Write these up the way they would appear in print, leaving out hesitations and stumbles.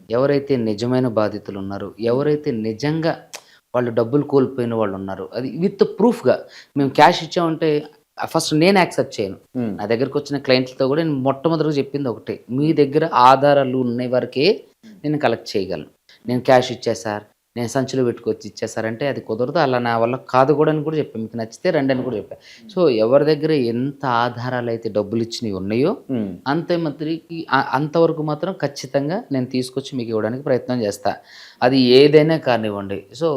ఎవరైతే నిజమైన బాధితులు ఉన్నారో, ఎవరైతే నిజంగా వాళ్ళు డబ్బులు కోల్పోయిన వాళ్ళు ఉన్నారో, అది విత్ ప్రూఫ్‌గా మేము క్యాష్ ఇచ్చామంటే ఫస్ట్ నేను యాక్సెప్ట్ చేయను. హ్మ్. నా దగ్గరకొచ్చిన క్లయింట్లతో కూడా నేను మొట్టమొదటిగా చెప్పింది ఒకటే. మీ దగ్గర ఆధారాలు ఉన్న వరకే నేను కలెక్ట్ చేయగలను. నేను క్యాష్ ఇచ్చా సార్, నేను సంచిలో పెట్టుకొచ్చి ఇచ్చా సార్ అంటే అది కుదరదు. అలా నా వల్ల కాదు కూడా అని కూడా చెప్పా. మీకు నచ్చితే రండి అని కూడా చెప్పా. సో, ఎవరి దగ్గర ఎంత ఆధారాలైతే డబ్బులిచ్చినయి ఉన్నాయో హ్మ్. అంతే మత్రికి అంతవరకు మాత్రం ఖచ్చితంగా నేను తీసుకొచ్చి మీకు ఇవ్వడానికి ప్రయత్నం చేస్తా. అది ఏదైనా కానివ్వండి. సో,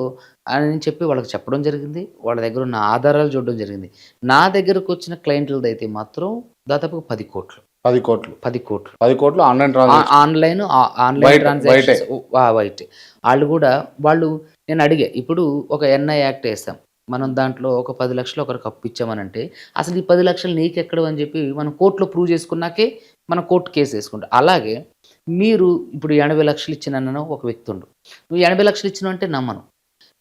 అని చెప్పి వాళ్ళకి చెప్పడం జరిగింది. వాళ్ళ దగ్గర ఉన్న ఆధారాలు చూడడం జరిగింది. నా దగ్గరకొచ్చిన క్లయింట్లదైతే మాత్రం దాదాపుగా 10,00,00,000. 10,00,00,000. 10,00,00,000. 10,00,00,000 ఆన్‌లైన్ ట్రాన్సాక్షన్. ఆన్‌లైన్ బయటే. Transactions white. ఆళ్ళు గూడా వాళ్ళు నేను అడిగా. ఇప్పుడు ఒక ఎన్ఐ యాక్ట్ ఏసాం. మనం దాంట్లో ఒక 10,00,000 ఒకరికి అప్పిచ్చామనంటే, అసలు ఈ 10,00,000 నీకెక్కడివి అని జెప్పి మనం కోర్ట్‌లో ప్రూవ్ చేసుకున్నాకే మనం కోర్ట్ కేసేసుకుంటాం. అలాగే మీరు ఇప్పుడు 80,00,000 ఇచ్చిననను ఒక వ్యక్తుండు. నువ్వు 80,00,000 ఇచ్చినావంటే నమ్మను.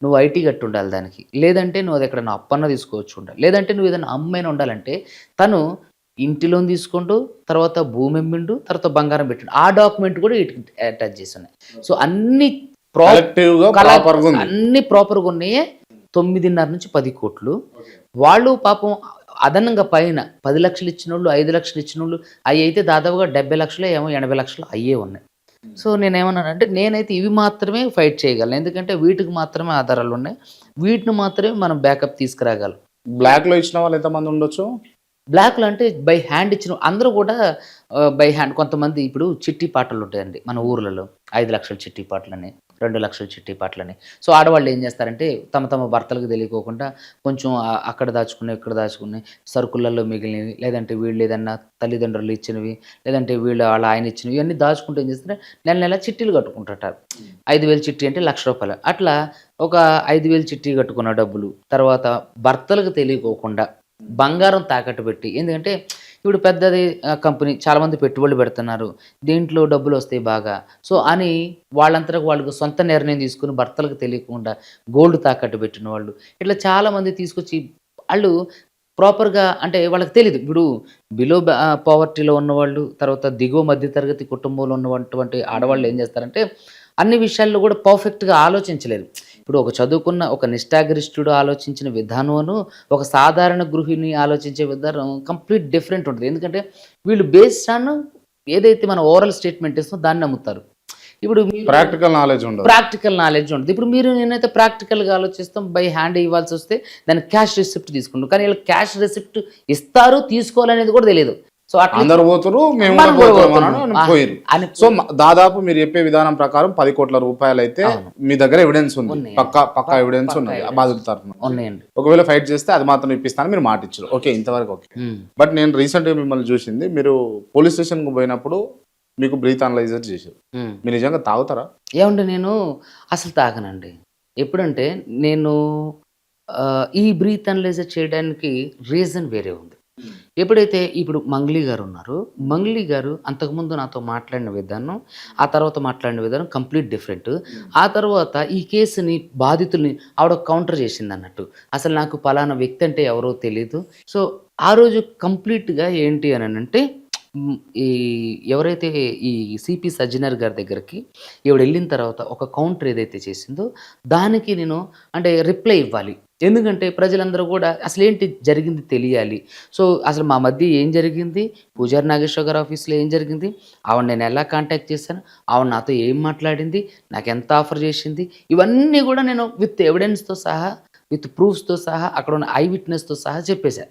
నువ్వు ఐటీ కట్టుండాలి దానికి. లేదంటే నువ్వు అది ఎక్కడన్నా అప్పన్నా తీసుకోవచ్చు ఉండాలి. లేదంటే నువ్వు ఏదైనా అమ్మైనా ఉండాలంటే తను ఇంటి లోన్ తీసుకుండు, తర్వాత భూమి అమ్మిండు, తర్వాత బంగారం పెట్టిండు. ఆ డాక్యుమెంట్ కూడా ఈటికి అటాచ్ చేసున్నాయి. సో, అన్ని కలెక్టివ్‌గా ప్రాపర్‌గుంది. అన్ని ప్రాపర్‌గా ఉన్నాయే. 9.5-10,00,00,000. వాళ్ళు పాపం అదనంగా పైన 10,00,000 ఇచ్చినోళ్ళు, 5,00,000 ఇచ్చినోళ్ళు అయ్యయితే దాదాపుగా 70,00,000 ఏమో 80,00,000 అయ్యే ఉన్నాయి. సో, నేనేమన్నానంటే నేనైతే ఇవి మాత్రమే ఫైట్ చేయగలను. ఎందుకంటే వీటికి మాత్రమే ఆధారాలున్నాయి. వీటిని మాత్రమే మనం బ్యాకప్ తీసుకురాగలం. బ్లాక్‌లో ఇచ్చిన వాళ్ళు ఎంతమంది ఉండొచ్చు? బ్లాక్‌లో అంటే బై హ్యాండ్ ఇచ్చిన అందరూ కూడా బై హ్యాండ్ కొంతమంది ఇప్పుడు చిట్టి పాటలుంటాయండి మన ఊర్లలో. 5,00,000 చిట్టి పాటలని, 2,00,000 చిట్టి పాటలని. సో, ఆడవాళ్ళు ఏం చేస్తారంటే తమ భర్తలకు తెలియకోకుండా కొంచెం అక్కడ దాచుకున్నయి, ఇక్కడ దాచుకున్నయి, సరుకులలో మిగిలినవి, లేదంటే వీళ్ళు ఏదన్నా తల్లిదండ్రులు ఇచ్చినవి, లేదంటే వాళ్ళ ఆయన ఇచ్చినవి ఇవన్నీ దాచుకుంటూ ఏం చేస్తారంటే నెల చిట్టీలు కట్టుకుంటుంటారు. 5,000 చిట్టి అంటే రూ. 1,00,000. అట్లా ఒక 5,000 చిట్టి కట్టుకున్న డబ్బులు, తర్వాత భర్తలకు తెలియకోకుండా బంగారం తాకట్టు పెట్టి ఎందుకంటే ఇప్పుడు పెద్దది కంపెనీ చాలామంది పెట్టుబడులు పెడుతున్నారు. దీంట్లో డబ్బులొస్తాయి బాగా. సో, అని వాళ్ళంతటకు వాళ్ళకు సొంత నిర్ణయం తీసుకొని భర్తలకు తెలియకుండా గోల్డ్ తాకట్టు పెట్టిన వాళ్ళు. ఇట్లా చాలామంది తీసుకొచ్చి ఆళ్ళు ప్రాపర్‌గా అంటే వాళ్ళకి తెలీదు. ఇప్పుడు పావర్టీలో ఉన్నవాళ్ళు, తర్వాత దిగువ మధ్య తరగతి కుటుంబంలో ఉన్నటువంటి ఆడవాళ్ళు ఏం చేస్తారంటే అన్ని విషయాల్లో కూడా పర్ఫెక్ట్‌గా ఆలోచించలేరు. ఇప్పుడు ఒక చదువుకున్న ఒక నిష్ఠాగరిష్ఠుడు ఆలోచించిన విధానమును, ఒక సాధారణ గృహిణి ఆలోచించే విధానం కంప్లీట్ డిఫరెంట్ ఉంటది. ఎందుకంటే వీళ్ళు బేస్డ్ ఆన్ ఏదైతే మనం ఓరల్ స్టేట్మెంట్ ఇస్తామో దాన్ని నమ్ముతారు. ఇప్పుడు ప్రాక్టికల్ నాలెడ్జ్ ఉండదు. ప్రాక్టికల్ నాలెడ్జ్ ఉండదు. ఇప్పుడు నేనైతే ప్రాక్టికల్‌గా ఆలోచిస్తాం. బై హ్యాండ్ ఇవ్వాల్సొస్తే దానికి క్యాష్ రిసిప్ట్ తీసుకుంటాం. కానీ వీళ్ళకి క్యాష్ రిసిప్ట్ ఇస్తారు, తీసుకోవాలనేది కూడా తెలీదు. సో, అట్లా అందరూ పోతురు, మేము మనం కూడా కూడా పోతున్నామని పోతున్నాం. పోయిర్రు. అని సో, దాదాపు మీరు చెప్పే విధానం ప్రకారం 10,00,00,000 రూపాయలైతే అవును. మీ దగ్గర ఎవిడెన్స్ ఉంది. ఉన్నాయి. పక్కా ఎవిడెన్స్ పక్కా ఉన్నది. ఆ ఎవిడెన్స్ బాధితుల తరఫున. ఉన్నాయండి. ఒకవేళ ఫైట్ చేస్తే అది మాత్రం ఇప్పిస్తానని మీరు మాటిచ్చారు. ఓకే, ఇంతవరకు ఓకే. హ్మ్. బట్ నేను రీసెంట్‌గా మిమ్మల్ని చూసింది మీరు పోలీస్ స్టేషన్‌కి పోయినప్పుడు మీకు బ్రీత్ అనలైజర్ చేశారు. హ్మ్. మీరు నిజంగా తాగుతారా? ఏవండీ నేను అసలు తాగనండి. ఎప్పుడంటే నేను ఈ బ్రీత్ అనలైజర్ చేయడానికి రీజన్ వేరే ఉంది. ఎప్పుడైతే ఇప్పుడు మంగ్లీ గారున్నారో, మంగ్లీ గారు అంతకుముందు నాతో మాట్లాడిన విధానం, ఆ తర్వాత మాట్లాడిన విధానం కంప్లీట్ డిఫరెంట్. ఆ తర్వాత ఈ కేసుని బాధితుల్ని ఆవిడ కౌంటర్ చేసిందన్నట్టు. అసలు నాకు పలానా వ్యక్తి అంటే ఎవరో తెలీదు. సో, ఆ రోజు కంప్లీట్‌గా ఏంటి అననంటే ఈ ఎవరైతే ఈ సిపి సజ్జనర్ గారి దగ్గరికి ఈవిడెళ్ళిన తర్వాత ఒక కౌంటర్ ఏదైతే చేసిందో దానికి నేను అంటే రిప్లై ఇవ్వాలి. ఎందుకంటే ప్రజలందరూ గూడా అసలేంటి జరిగింది తెలియాలి. సో, అసలు మా మధ్య ఏం జరిగింది? పూజారి నాగేశ్వరరావు గారి ఆఫీస్‌లో ఏం జరిగింది? ఆవిడని నేను ఎలా కాంటాక్ట్ చేశాను? ఆవిడ నాతో ఏం మాట్లాడింది? నాకెంత ఆఫర్ చేసింది? ఇవన్నీ గూడా నేను విత్ ఎవిడెన్స్‌తో సహా, విత్ ప్రూఫ్స్‌తో సహా, అక్కడున్న ఐ విట్‌నెస్‌తో సహా చెప్పేశా.